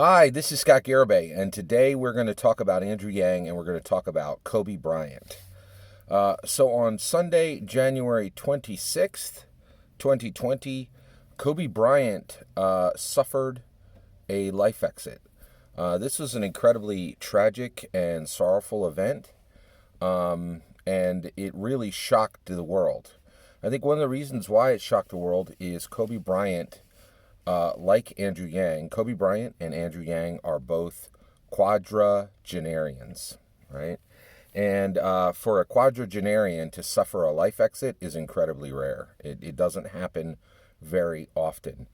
Hi, this is Scott Garibay, and today we're going to talk about Andrew Yang and we're going to talk about Kobe Bryant. So on Sunday, January 26th, 2020, Kobe Bryant suffered a life exit. This was an incredibly tragic and sorrowful event, and it really shocked the world. I think one of the reasons why it shocked the world is Kobe Bryant, like Andrew Yang. Kobe Bryant and Andrew Yang are both quadragenarians, right? And for a quadragenarian to suffer a life exit is incredibly rare. It doesn't happen very often.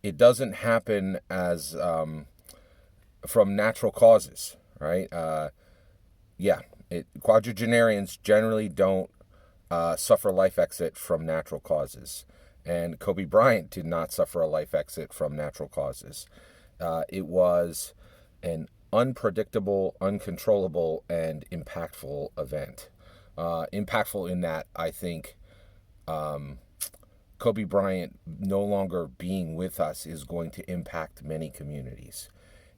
It doesn't happen as from natural causes, right? Quadragenarians generally don't suffer life exit from natural causes. And Kobe Bryant did not suffer a life exit from natural causes. It was an unpredictable, uncontrollable, and impactful event. Impactful in that I think Kobe Bryant no longer being with us is going to impact many communities.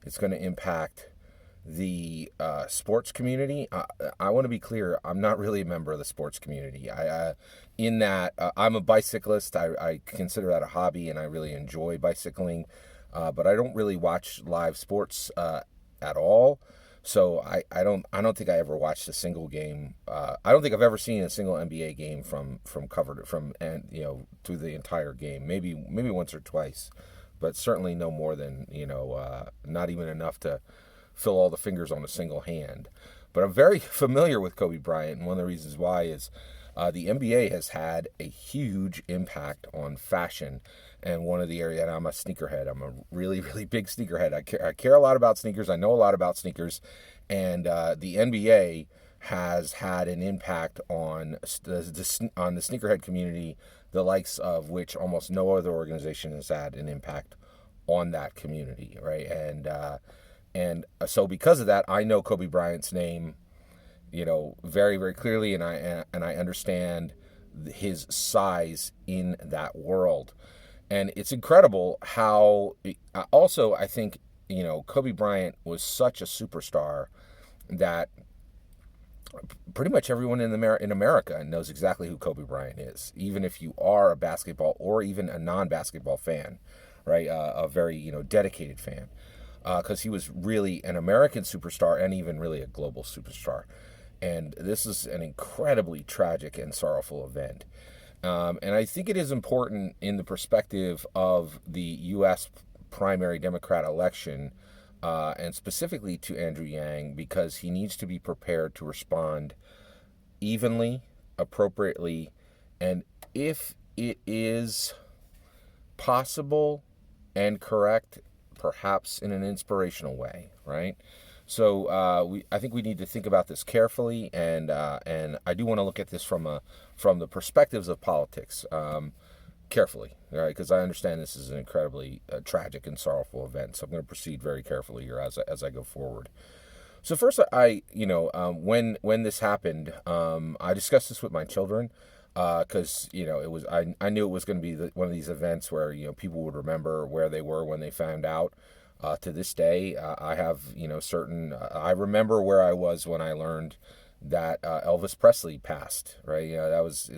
It's going to impact the sports community. I want to be clear. I'm not really a member of the sports community. In that I'm a bicyclist. I consider that a hobby, and I really enjoy bicycling. But I don't really watch live sports at all. So I don't think I ever watched a single game. I don't think I've ever seen a single NBA game from covered from and through the entire game. Maybe once or twice, but certainly no more than not even enough to fill all the fingers on a single hand. But I'm very familiar with Kobe Bryant, and one of the reasons why is the NBA has had a huge impact on fashion. And one of the areas, and I'm a sneakerhead. I'm a really, really big sneakerhead. I care a lot about sneakers. I know a lot about sneakers. And the NBA has had an impact on on the sneakerhead community, the likes of which almost no other organization has had an impact on that community, right? And so because of that, I know Kobe Bryant's name, very, very clearly, and I understand his size in that world. And it's incredible how also I think, Kobe Bryant was such a superstar that pretty much everyone in America knows exactly who Kobe Bryant is, even if you are a basketball or even a non-basketball fan, right? A very, dedicated fan. Because he was really an American superstar and even really a global superstar. And this is an incredibly tragic and sorrowful event. And I think it is important in the perspective of the U.S. primary Democrat election, and specifically to Andrew Yang, because he needs to be prepared to respond evenly, appropriately, and if it is possible and correct, perhaps in an inspirational way, right? So I think we need to think about this carefully, and I do want to look at this from the perspectives of politics carefully, right? Because I understand this is an incredibly tragic and sorrowful event. So I'm going to proceed very carefully here as I go forward. So first, when this happened, I discussed this with my children because it was I knew it was going to be one of these events where people would remember where they were when they found out. To this day, I have certain. I remember where I was when I learned that Elvis Presley passed. Right, that was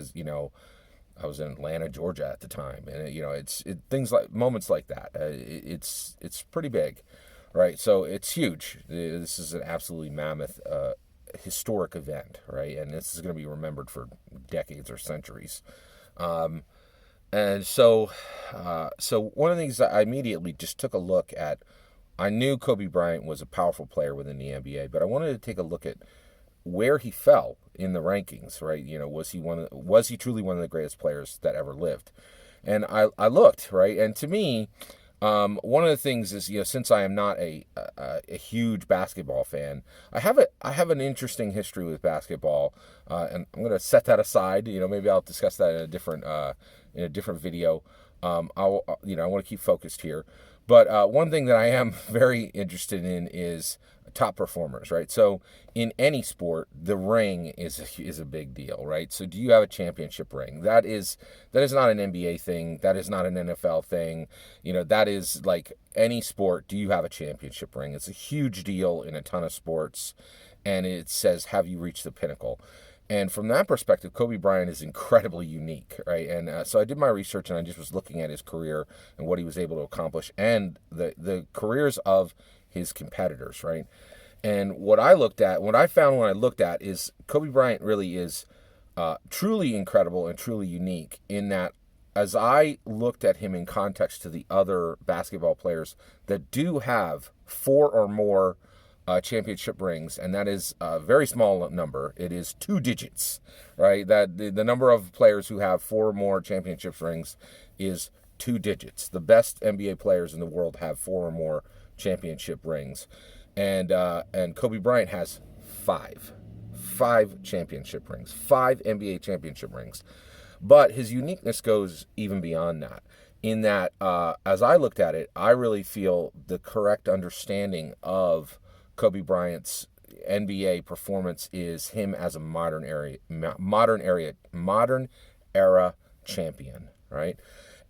I was in Atlanta, Georgia at the time, and it's things like moments like that. It's pretty big, right? So it's huge. This is an absolutely mammoth, historic event, right? And this is going to be remembered for decades or centuries. And so one of the things that I immediately just took a look at, I knew Kobe Bryant was a powerful player within the NBA, but I wanted to take a look at where he fell in the rankings, right? Was he truly one of the greatest players that ever lived? And I looked, right? And to me, one of the things is, since I am not a huge basketball fan, I have an interesting history with basketball, and I'm going to set that aside. Maybe I'll discuss that in a different video. I want to keep focused here. But one thing that I am very interested in is top performers, right? So in any sport, the ring is a big deal, right? So do you have a championship ring? That is not an NBA thing. That is not an NFL thing. That is like any sport. Do you have a championship ring? It's a huge deal in a ton of sports, and it says, have you reached the pinnacle? And from that perspective, Kobe Bryant is incredibly unique, right? And so I did my research, and I just was looking at his career and what he was able to accomplish, and the careers of his competitors, right? And what I found when I looked at is Kobe Bryant really is truly incredible and truly unique in that as I looked at him in context to the other basketball players that do have four or more championship rings, and that is a very small number. It is 2 digits, right? That the number of players who have four or more championship rings is 2 digits. The best NBA players in the world have four or more championship rings, and Kobe Bryant has five championship rings, 5 NBA championship rings. But his uniqueness goes even beyond that. In that, as I looked at it, I really feel the correct understanding of Kobe Bryant's NBA performance is him as a modern era champion, right?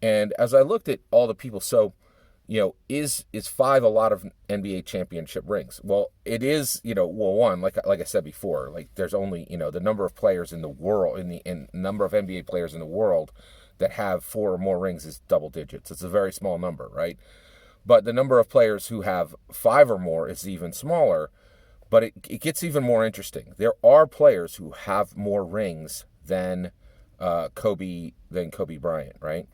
And as I looked at all the people, so is 5 a lot of NBA championship rings? Well, it is. One, like I said before, like there's only the number of players in the world, in number of NBA players in the world that have 4 or more rings is double digits. It's a very small number, right? But the number of players who have 5 or more is even smaller. But it gets even more interesting. There are players who have more rings than Kobe Bryant, right?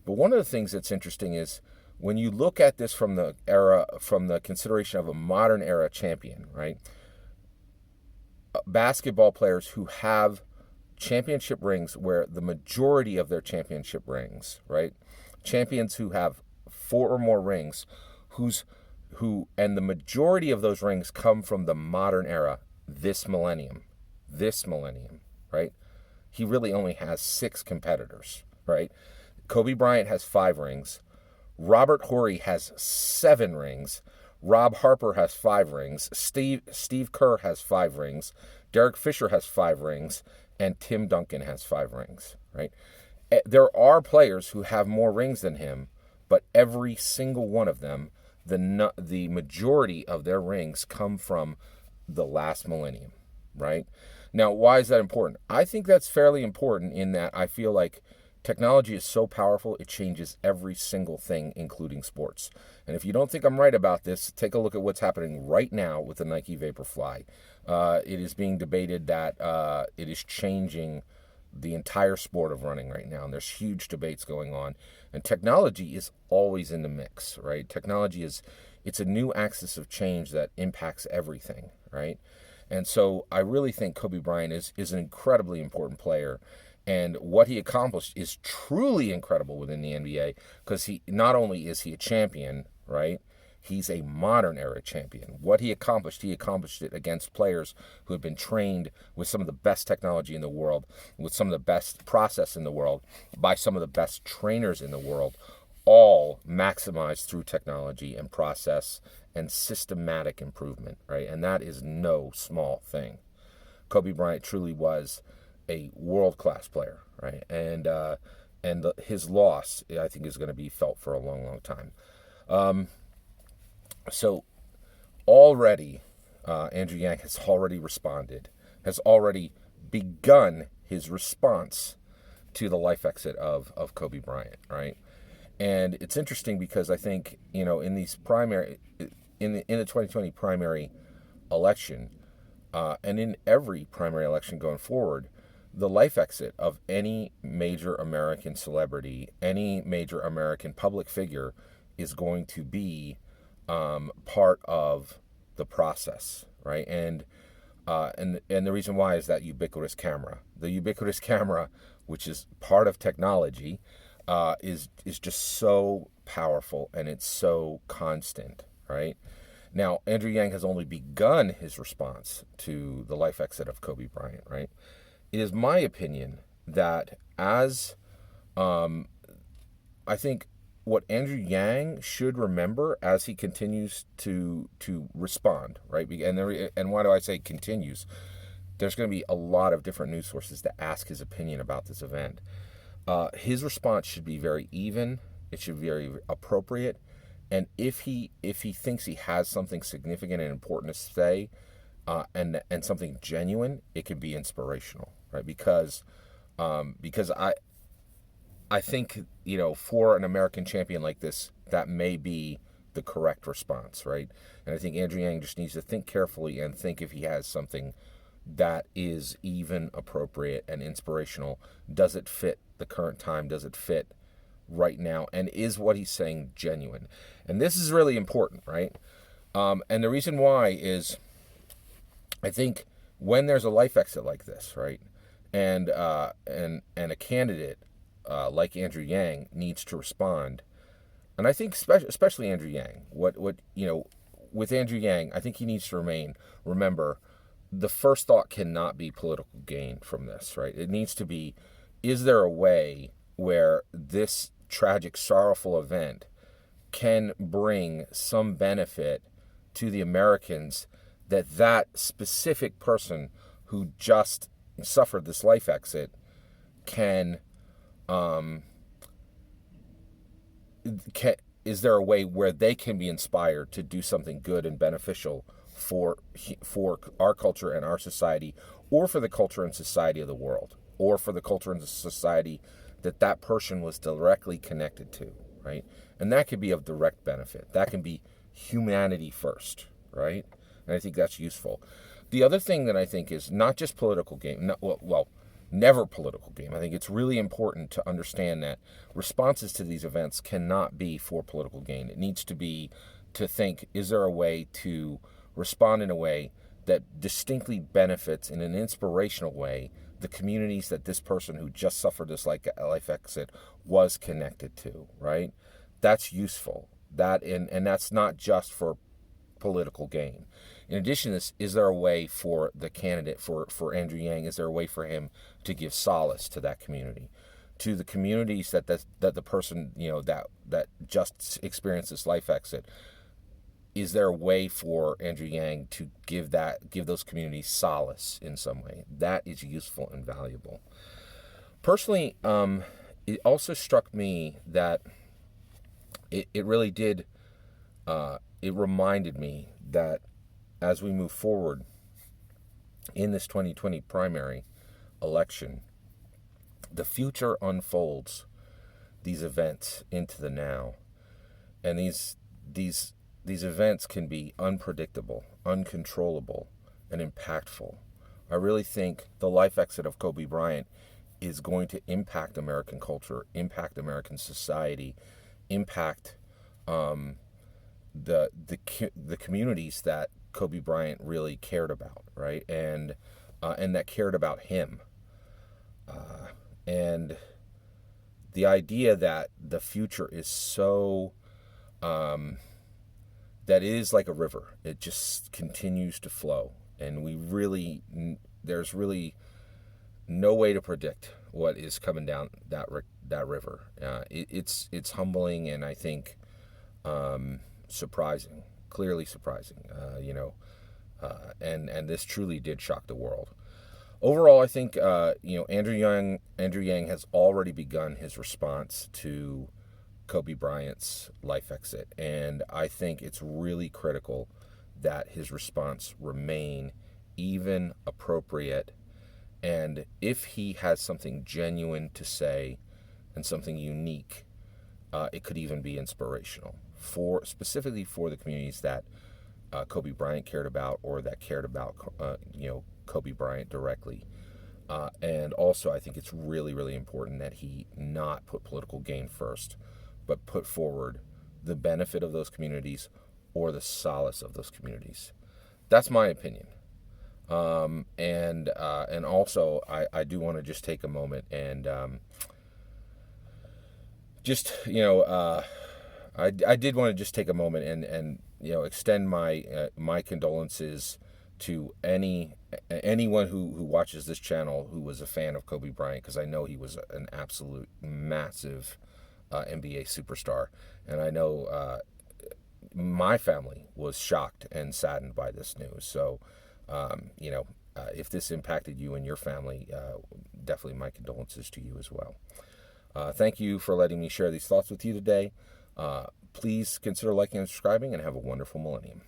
But one of the things that's interesting is when you look at this from the consideration of a modern era champion, right? Basketball players who have championship rings, where the majority of their championship rings, right? Champions who have 4 or more rings, and the majority of those rings come from the modern era, this millennium, right? He really only has 6 competitors, right? Kobe Bryant has 5 rings. Robert Horry has 7 rings. Rob Harper has 5 rings. Steve Kerr has 5 rings. Derek Fisher has 5 rings. And Tim Duncan has 5 rings, right? There are players who have more rings than him, but every single one of them, the majority of their rings come from the last millennium, right? Now, why is that important? I think that's fairly important in that I feel like technology is so powerful, it changes every single thing, including sports. And if you don't think I'm right about this, take a look at what's happening right now with the Nike Vaporfly. It is being debated that it is changing the entire sport of running right now, and there's huge debates going on. And technology is always in the mix, right? It's a new axis of change that impacts everything, right? And so I really think Kobe Bryant is an incredibly important player. And what he accomplished is truly incredible within the NBA, because he not only is he a champion, right? He's a modern era champion. What he accomplished it against players who have been trained with some of the best technology in the world, with some of the best process in the world, by some of the best trainers in the world, all maximized through technology and process and systematic improvement, right? And that is no small thing. Kobe Bryant truly was a world-class player, right? And his loss, I think, is going to be felt for a long, long time. So already, Andrew Yang has already responded, has already begun his response to the life exit of Kobe Bryant, right? And it's interesting because I think, in these in the 2020 primary election, and in every primary election going forward, the life exit of any major American celebrity, any major American public figure is going to be part of the process, right? And the reason why is that ubiquitous camera. The ubiquitous camera, which is part of technology, is just so powerful, and it's so constant, right? Now, Andrew Yang has only begun his response to the life exit of Kobe Bryant, right? It is my opinion that as I think what Andrew Yang should remember as he continues to respond, right? And why do I say continues? There's going to be a lot of different news sources that ask his opinion about this event. His response should be very even. It should be very appropriate. And if he thinks he has something significant and important to say, and something genuine, it could be inspirational, right? Because I think, for an American champion like this, that may be the correct response, right? And I think Andrew Yang just needs to think carefully and think if he has something that is even, appropriate, and inspirational. Does it fit the current time? Does it fit right now? And is what he's saying genuine? And this is really important, right? And the reason why is, I think when there's a life exit like this, right, and a candidate like Andrew Yang needs to respond, and I think especially Andrew Yang, with Andrew Yang, I think he needs to remember, the first thought cannot be political gain from this, right? It needs to be, is there a way where this tragic, sorrowful event can bring some benefit to the Americans, that specific person who just suffered this life exit is there a way where they can be inspired to do something good and beneficial for our culture and our society, or for the culture and society of the world, or for the culture and the society that person was directly connected to, right? And that could be of direct benefit. That can be humanity first, right? And I think that's useful. The other thing that I think is not just political game, never political game. I think it's really important to understand that responses to these events cannot be for political gain. It needs to be to think, is there a way to respond in a way that distinctly benefits, in an inspirational way, the communities that this person who just suffered this life exit was connected to, right? That's useful. And that's not just for political gain. In addition to this, is there a way for the candidate, for Andrew Yang, is there a way for him to give solace to that community, to the communities that the person, that just experienced this life exit? Is there a way for Andrew Yang to give those communities solace in some way? That is useful and valuable. Personally, it also struck me that it really did, it reminded me that as we move forward in this 2020 primary election, the future unfolds these events into the now. And these events can be unpredictable, uncontrollable, and impactful. I really think the life exit of Kobe Bryant is going to impact American culture, impact American society, impact the communities that Kobe Bryant really cared about, right? And that cared about him. And the idea that the future is so, that it is like a river. It just continues to flow. And there's really no way to predict what is coming down that river. It's humbling, and I think surprising, clearly surprising, and this truly did shock the world. Overall, I think Andrew Yang has already begun his response to Kobe Bryant's life exit, and I think it's really critical that his response remain even, appropriate, and if he has something genuine to say and something unique, it could even be inspirational, specifically for the communities that Kobe Bryant cared about, or that cared about Kobe Bryant directly. And also, I think it's really, really important that he not put political gain first, but put forward the benefit of those communities or the solace of those communities. That's my opinion. And also, I do want to just take a moment and I did want to just take a moment and extend my condolences to anyone who watches this channel who was a fan of Kobe Bryant, because I know he was an absolute massive NBA superstar. And I know my family was shocked and saddened by this news. So, if this impacted you and your family, definitely my condolences to you as well. Thank you for letting me share these thoughts with you today. Please consider liking and subscribing, and have a wonderful millennium.